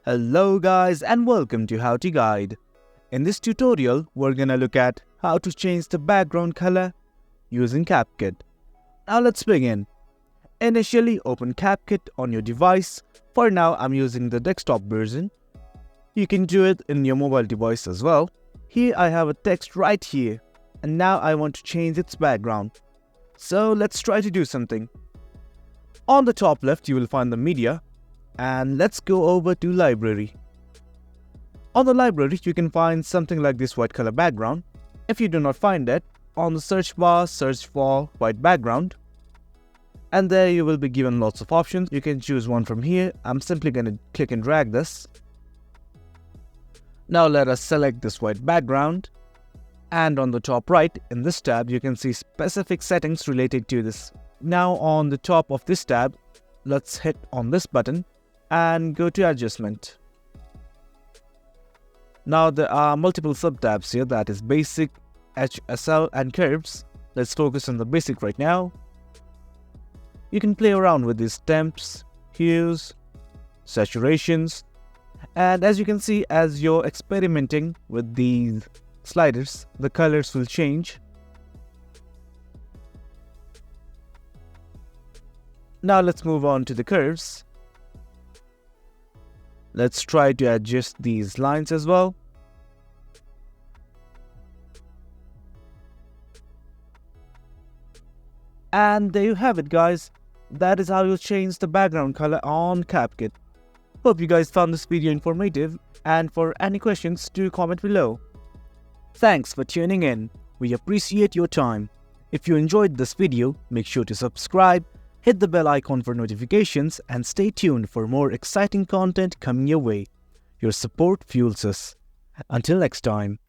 Hello guys and welcome to How to Guide. In this tutorial, we're gonna look at how to change the background color using CapCut. Now let's begin. Initially open CapCut on your device. For now, I'm using the desktop version. You can do it in your mobile device as well. Here I have a text right here and now I want to change its background. So let's try to do something. On the top left, you will find the media. And let's go over to library. On the library, you can find something like this white color background. If you do not find it, on the search bar, search for white background. And there you will be given lots of options. You can choose one from here. I'm simply going to click and drag this. Now let us select this white background. And on the top right, in this tab, you can see specific settings related to this. Now on the top of this tab, let's hit on this button and go to adjustment. Now there are multiple sub-tabs here, that is basic, HSL and curves. Let's focus on the basic right now. You can play around with these temps, hues, saturations, and as you can see, as you're experimenting with these sliders, the colors will change. Now let's move on to the curves. Let's try to adjust these lines as well. And there you have it guys. That is how you change the background color on CapCut. Hope you guys found this video informative, and for any questions do comment below. Thanks for tuning in. We appreciate your time. If you enjoyed this video, make sure to subscribe, hit the bell icon for notifications, and stay tuned for more exciting content coming your way. Your support fuels us. Until next time.